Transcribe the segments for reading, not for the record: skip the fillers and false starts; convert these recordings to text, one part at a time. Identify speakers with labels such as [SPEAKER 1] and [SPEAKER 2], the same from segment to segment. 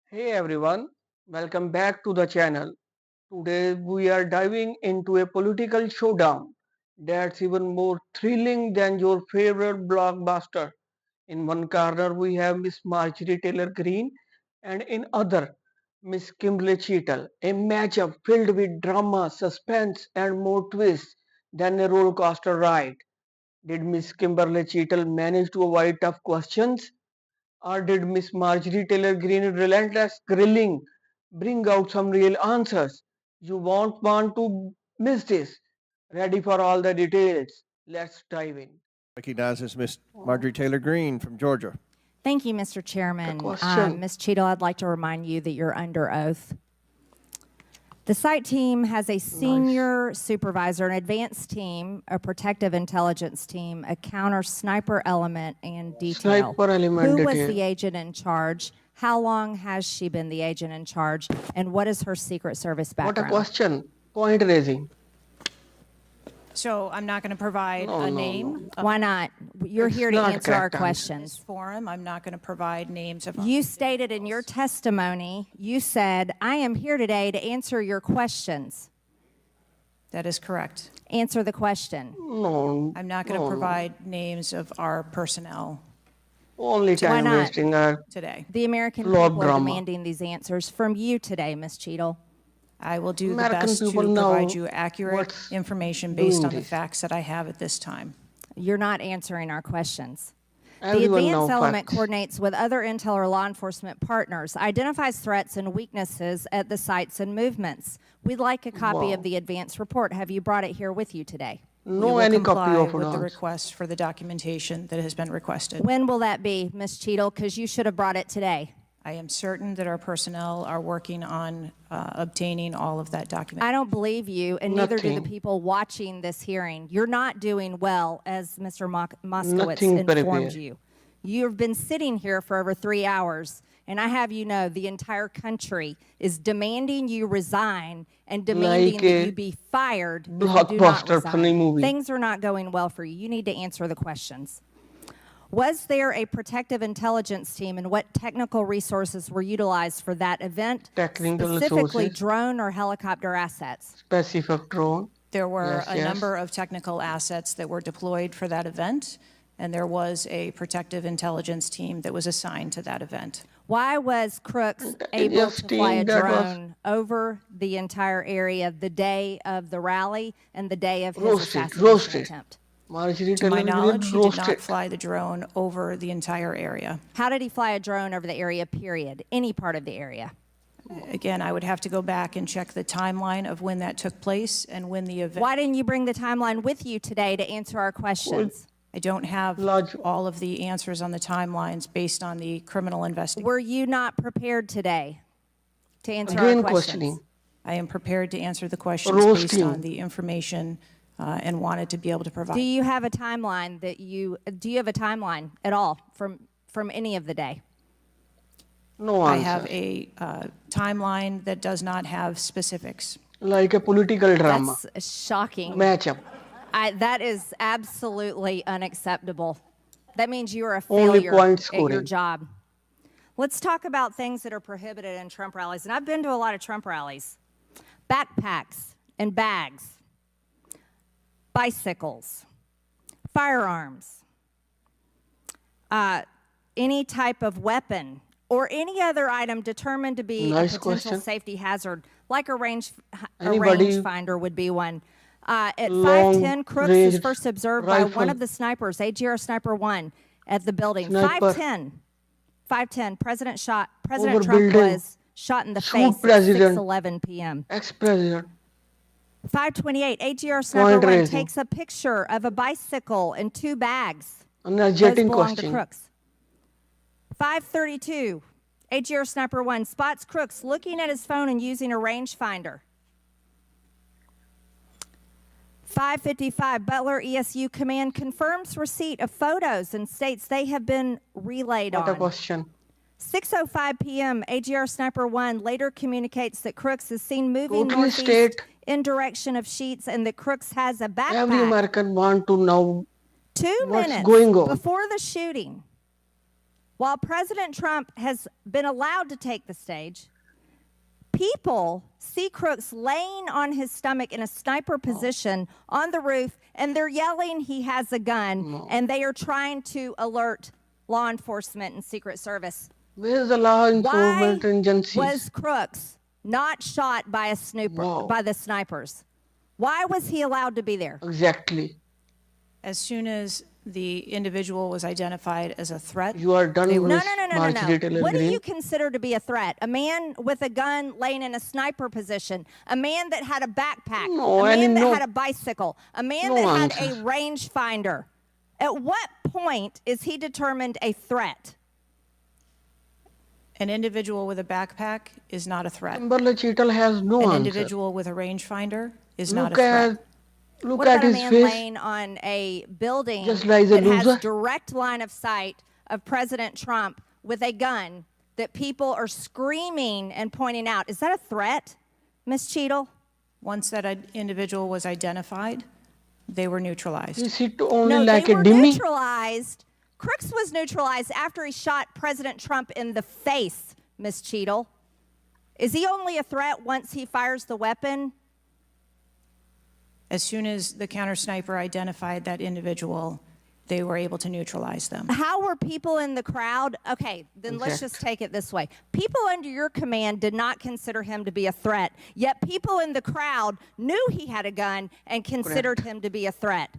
[SPEAKER 1] Hey everyone, welcome back to the channel. Today we are diving into a political showdown that's even more thrilling than your favorite blockbuster. In one corner we have Miss Marjorie Taylor Greene and in other Miss Kimberly Cheatle, a matchup filled with drama, suspense and more twists than a roller coaster ride. Did Miss Kimberly Cheatle manage to avoid tough questions? Or did Miss Marjorie Taylor Greene's relentless grilling bring out some real answers? You won't want to miss this. Ready for all the details? Let's dive in.
[SPEAKER 2] Recognizes Miss Marjorie Taylor Greene from Georgia.
[SPEAKER 3] Thank you, Mr.
[SPEAKER 1] The
[SPEAKER 3] Chairman.
[SPEAKER 1] question.
[SPEAKER 3] Ms. Cheatle, I'd like to remind you that you're under oath. The site team has a senior supervisor, an advanced team, a protective intelligence team, a counter sniper element, and detail.
[SPEAKER 1] Sniper element
[SPEAKER 3] Who was
[SPEAKER 1] detail.
[SPEAKER 3] the agent in charge? How long has she been the agent in charge? And what is her Secret Service
[SPEAKER 1] What a
[SPEAKER 3] background?
[SPEAKER 1] question. Point raising.
[SPEAKER 4] So I'm not going to provide
[SPEAKER 1] No,
[SPEAKER 4] a
[SPEAKER 1] no,
[SPEAKER 4] name.
[SPEAKER 3] Why not? You're
[SPEAKER 1] It's
[SPEAKER 3] here to
[SPEAKER 1] not
[SPEAKER 3] answer our
[SPEAKER 1] correct answer.
[SPEAKER 4] This
[SPEAKER 3] questions.
[SPEAKER 4] forum, I'm not going to provide names of.
[SPEAKER 3] You stated in your testimony, you said, I am here today to answer your questions.
[SPEAKER 4] That is correct.
[SPEAKER 3] Answer the question.
[SPEAKER 1] No,
[SPEAKER 4] I'm not going to provide names of our personnel
[SPEAKER 1] only
[SPEAKER 3] Why
[SPEAKER 1] time
[SPEAKER 3] not?
[SPEAKER 1] wasting.
[SPEAKER 4] today.
[SPEAKER 3] The American
[SPEAKER 1] Flow of
[SPEAKER 3] people are
[SPEAKER 1] drama.
[SPEAKER 3] demanding these answers from you today, Ms. Cheatle.
[SPEAKER 4] I will do
[SPEAKER 1] American
[SPEAKER 4] the best to
[SPEAKER 1] people know
[SPEAKER 4] provide you accurate
[SPEAKER 1] what's
[SPEAKER 4] information based
[SPEAKER 1] doing
[SPEAKER 4] on the
[SPEAKER 1] this.
[SPEAKER 4] facts that I have at this time.
[SPEAKER 3] You're not answering our questions. The
[SPEAKER 1] Everyone
[SPEAKER 3] advanced
[SPEAKER 1] knows
[SPEAKER 3] element
[SPEAKER 1] facts.
[SPEAKER 3] coordinates with other intel or law enforcement partners, identifies threats and weaknesses at the sites and movements. We'd like a copy
[SPEAKER 1] Wow.
[SPEAKER 3] of the advance report. Have you brought it here with you today?
[SPEAKER 4] We
[SPEAKER 1] No
[SPEAKER 4] will
[SPEAKER 1] any
[SPEAKER 4] comply
[SPEAKER 1] copy of
[SPEAKER 4] with the
[SPEAKER 1] it.
[SPEAKER 4] request for the documentation that has been requested.
[SPEAKER 3] When will that be, Ms. Cheatle? Because you should have brought it today.
[SPEAKER 4] I am certain that our personnel are working on obtaining all of that document.
[SPEAKER 3] I don't believe you, and neither do the
[SPEAKER 1] Nothing.
[SPEAKER 3] people watching this hearing. You're not doing well, as Mr. Moskowitz
[SPEAKER 1] Nothing
[SPEAKER 3] informed
[SPEAKER 1] prepared.
[SPEAKER 3] you. You've been sitting here for over 3 hours, and I have you know the entire country is demanding you resign and demanding
[SPEAKER 1] Like
[SPEAKER 3] that
[SPEAKER 1] a
[SPEAKER 3] you be fired if you do
[SPEAKER 1] blockbuster
[SPEAKER 3] not
[SPEAKER 1] funny
[SPEAKER 3] resign.
[SPEAKER 1] movie.
[SPEAKER 3] Things are not going well for you. You need to answer the questions. Was there a protective intelligence team, and what technical resources were utilized for that event?
[SPEAKER 1] Technical
[SPEAKER 3] Specifically,
[SPEAKER 1] resources.
[SPEAKER 3] drone or helicopter assets?
[SPEAKER 1] Specific drone.
[SPEAKER 4] There were
[SPEAKER 1] Yes,
[SPEAKER 4] a
[SPEAKER 1] yes.
[SPEAKER 4] number of technical assets that were deployed for that event, and there was a protective intelligence team that was assigned to that event.
[SPEAKER 3] Why was Crooks
[SPEAKER 1] The
[SPEAKER 3] able
[SPEAKER 1] ADF
[SPEAKER 3] to fly a
[SPEAKER 1] team that was-
[SPEAKER 3] drone over the entire area the day of the rally and the day of his
[SPEAKER 1] Roasted,
[SPEAKER 3] assassination
[SPEAKER 1] roasted.
[SPEAKER 3] attempt?
[SPEAKER 1] Marjorie
[SPEAKER 4] To my
[SPEAKER 1] Taylor
[SPEAKER 4] knowledge,
[SPEAKER 1] Greene
[SPEAKER 4] he did not
[SPEAKER 1] roasted.
[SPEAKER 4] fly the drone over the entire area.
[SPEAKER 3] How did he fly a drone over the area, period? Any part of the area?
[SPEAKER 4] Again, I would have to go back and check the timeline of when that took place and when the event.
[SPEAKER 3] Why didn't you bring the timeline with you today to answer our questions?
[SPEAKER 4] I don't have
[SPEAKER 1] Large-
[SPEAKER 4] all of the answers on the timelines based on the criminal investigation.
[SPEAKER 3] Were you not prepared today to answer
[SPEAKER 1] Again
[SPEAKER 3] our questions?
[SPEAKER 1] questioning.
[SPEAKER 4] I am prepared to answer the questions based
[SPEAKER 1] Roasting.
[SPEAKER 4] on the information and wanted to be able to provide.
[SPEAKER 3] Do you have a timeline do you have a timeline at all from any of the day?
[SPEAKER 1] No
[SPEAKER 4] I
[SPEAKER 1] answer.
[SPEAKER 4] have a timeline that does not have specifics.
[SPEAKER 1] Like a political drama.
[SPEAKER 3] That's shocking.
[SPEAKER 1] Matchup.
[SPEAKER 3] That is absolutely unacceptable. That means you are a
[SPEAKER 1] Only
[SPEAKER 3] failure
[SPEAKER 1] point
[SPEAKER 3] at your
[SPEAKER 1] scoring.
[SPEAKER 3] job. Let's talk about things that are prohibited in Trump rallies. And I've been to a lot of Trump rallies. Backpacks and bags, bicycles, firearms, any type of weapon, or any other item determined to be
[SPEAKER 1] Nice
[SPEAKER 3] a potential
[SPEAKER 1] question.
[SPEAKER 3] safety hazard, like a
[SPEAKER 1] Anybody-
[SPEAKER 3] rangefinder would be one. At
[SPEAKER 1] Long
[SPEAKER 3] 5:10, Crooks is
[SPEAKER 1] range
[SPEAKER 3] first observed by one
[SPEAKER 1] rifle.
[SPEAKER 3] of the snipers, AGR Sniper 1, at the building.
[SPEAKER 1] Sniper.
[SPEAKER 3] 5:10, President
[SPEAKER 1] Over
[SPEAKER 3] Trump
[SPEAKER 1] building.
[SPEAKER 3] was shot in the
[SPEAKER 1] Shoot
[SPEAKER 3] face at
[SPEAKER 1] president.
[SPEAKER 3] 6:11 p.m.
[SPEAKER 1] Ex-president.
[SPEAKER 3] 5:28, AGR Sniper 1
[SPEAKER 1] raising.
[SPEAKER 3] takes a picture of a bicycle and 2 bags. Those
[SPEAKER 1] Energetic
[SPEAKER 3] belong to
[SPEAKER 1] question.
[SPEAKER 3] Crooks. 5:32, AGR Sniper 1 spots Crooks looking at his phone and using a rangefinder. 5:55, Butler ESU Command confirms receipt of photos and states they have been relayed
[SPEAKER 1] What a
[SPEAKER 3] on.
[SPEAKER 1] question.
[SPEAKER 3] 6:05 p.m., AGR Sniper 1 later communicates that Crooks is seen moving
[SPEAKER 1] Totally
[SPEAKER 3] northeast
[SPEAKER 1] state.
[SPEAKER 3] in direction of Sheets and that Crooks has a backpack.
[SPEAKER 1] Every American want to know
[SPEAKER 3] 2
[SPEAKER 1] what's
[SPEAKER 3] minutes
[SPEAKER 1] going on.
[SPEAKER 3] before the shooting, While President Trump has been allowed to take the stage, people see Crooks laying on his stomach in a sniper position on the roof, and they're yelling he has a gun, and they are trying to alert law enforcement and Secret Service.
[SPEAKER 1] Where's the law
[SPEAKER 3] Why
[SPEAKER 1] enforcement agencies?
[SPEAKER 3] was Crooks not shot by a snooper,
[SPEAKER 1] Wow.
[SPEAKER 3] by the snipers? Why was he allowed to be there?
[SPEAKER 1] Exactly.
[SPEAKER 4] As soon as the individual was identified as a threat,
[SPEAKER 1] You are done
[SPEAKER 4] They
[SPEAKER 1] with
[SPEAKER 4] were-
[SPEAKER 1] Marjorie Taylor
[SPEAKER 3] What do
[SPEAKER 1] Greene.
[SPEAKER 3] you consider to be a threat? A man with a gun laying in a sniper position, a man that had a backpack,
[SPEAKER 1] No,
[SPEAKER 3] a man that
[SPEAKER 1] no-
[SPEAKER 3] had a bicycle, a man
[SPEAKER 1] no
[SPEAKER 3] that had
[SPEAKER 1] answers.
[SPEAKER 3] a rangefinder. At what point is he determined a threat?
[SPEAKER 4] an individual with a backpack is not a threat.
[SPEAKER 1] Kimberly Cheatle has no
[SPEAKER 4] An
[SPEAKER 1] answer.
[SPEAKER 4] individual with a rangefinder is not a
[SPEAKER 1] Look
[SPEAKER 4] threat.
[SPEAKER 1] at
[SPEAKER 3] What about a
[SPEAKER 1] his
[SPEAKER 3] man
[SPEAKER 1] face.
[SPEAKER 3] laying on a building
[SPEAKER 1] Just like a
[SPEAKER 3] that
[SPEAKER 1] loser?
[SPEAKER 3] has direct line of sight of President Trump with a gun that people are screaming and pointing out? Is that a threat, Ms. Cheatle?
[SPEAKER 4] Once that individual was identified, they were neutralized.
[SPEAKER 1] Is it only
[SPEAKER 3] No,
[SPEAKER 1] like
[SPEAKER 3] they
[SPEAKER 1] a
[SPEAKER 3] were
[SPEAKER 1] dummy?
[SPEAKER 3] neutralized. Crooks was neutralized after he shot President Trump in the face, Ms. Cheatle. Is he only a threat once he fires the weapon?
[SPEAKER 4] As soon as the counter sniper identified that individual, they were able to neutralize them.
[SPEAKER 3] How were people in the crowd? Okay, then let's just take it this way. People under your command did not consider him to be a threat, yet people in the crowd knew he had a gun and considered him to be a threat.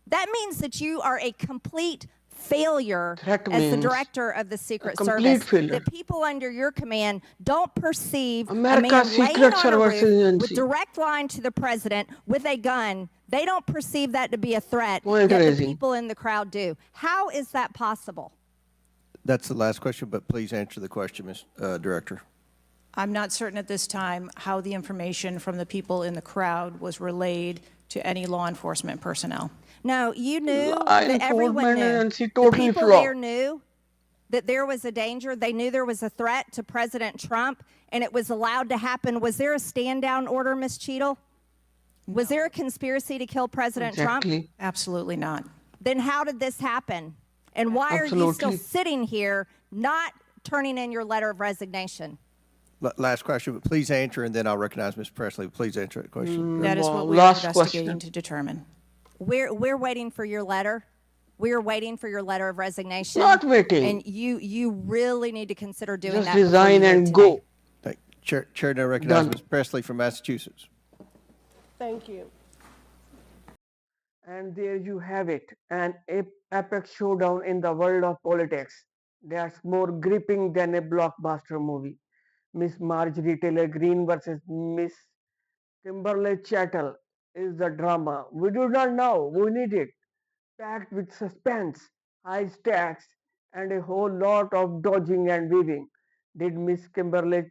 [SPEAKER 3] That means that you are a complete failure
[SPEAKER 1] Threat
[SPEAKER 3] as the
[SPEAKER 1] means
[SPEAKER 3] director of the Secret
[SPEAKER 1] complete
[SPEAKER 3] Service.
[SPEAKER 1] failure.
[SPEAKER 3] That people under your command don't perceive
[SPEAKER 1] America's
[SPEAKER 3] a man
[SPEAKER 1] Secret
[SPEAKER 3] laying on a
[SPEAKER 1] Service
[SPEAKER 3] roof
[SPEAKER 1] agency.
[SPEAKER 3] with direct line to the president with a gun. They don't perceive that to be a threat,
[SPEAKER 1] Point
[SPEAKER 3] yet the
[SPEAKER 1] raising.
[SPEAKER 3] people in the crowd do. How is that possible?
[SPEAKER 2] That's the last question, but please answer the question, Ms. Director.
[SPEAKER 4] I'm not certain at this time how the information from the people in the crowd was relayed to any law enforcement personnel.
[SPEAKER 3] No, you knew
[SPEAKER 1] Law
[SPEAKER 3] that everyone
[SPEAKER 1] enforcement
[SPEAKER 3] knew.
[SPEAKER 1] agency
[SPEAKER 3] The
[SPEAKER 1] totally
[SPEAKER 3] people
[SPEAKER 1] flawed.
[SPEAKER 3] there knew that there was a danger. They knew there was a threat to President Trump, and it was allowed to happen. Was there a stand-down order, Ms. Cheatle? Was there a conspiracy to kill President Trump?
[SPEAKER 1] Exactly.
[SPEAKER 4] Absolutely not.
[SPEAKER 3] Then how did this happen? And why are you still
[SPEAKER 1] Absolutely.
[SPEAKER 3] sitting here not turning in your letter of resignation?
[SPEAKER 2] Last question, but please answer, and then I'll recognize Ms. Presley. Please answer that question.
[SPEAKER 4] That is
[SPEAKER 1] Wow,
[SPEAKER 4] what we are
[SPEAKER 1] last
[SPEAKER 4] investigating
[SPEAKER 1] question.
[SPEAKER 4] to determine.
[SPEAKER 3] We're waiting for your letter. We're waiting for your letter of resignation.
[SPEAKER 1] Not waiting.
[SPEAKER 3] And you really need to consider doing
[SPEAKER 1] Just
[SPEAKER 3] that. before
[SPEAKER 1] resign
[SPEAKER 3] you leave
[SPEAKER 1] and
[SPEAKER 3] today.
[SPEAKER 1] go.
[SPEAKER 2] Thank Chair now recognizes
[SPEAKER 1] Done.
[SPEAKER 2] Ms. Presley from Massachusetts.
[SPEAKER 5] Thank you.
[SPEAKER 1] And there you have it, an epic showdown in the world of politics. That's more gripping than a blockbuster movie. Miss Marjorie Taylor Greene versus Miss Kimberly Cheatle is the drama. We do not know. We need it. Packed with suspense, high stakes, and a whole lot of dodging and weaving. Did Miss Kimberly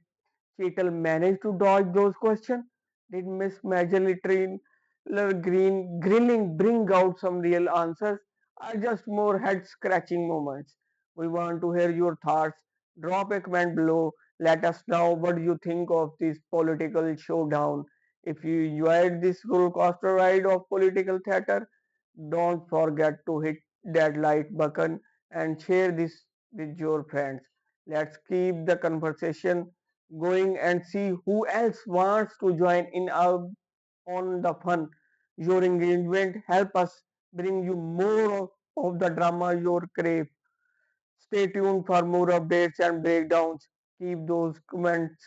[SPEAKER 1] Cheatle manage to dodge those questions? Did Miss Marjorie Taylor Greene grilling bring out some real answers? Or just more head scratching moments? We want to hear your thoughts. Drop a comment below. Let us know what you think of this political showdown. If you enjoyed this roller coaster ride of political theater, don't forget to hit that like button and share this with your friends. Let's keep the conversation going and see who else wants to join in on the fun. Your engagement help us bring you more of the drama you crave. Stay tuned for more updates and breakdowns. Keep those comments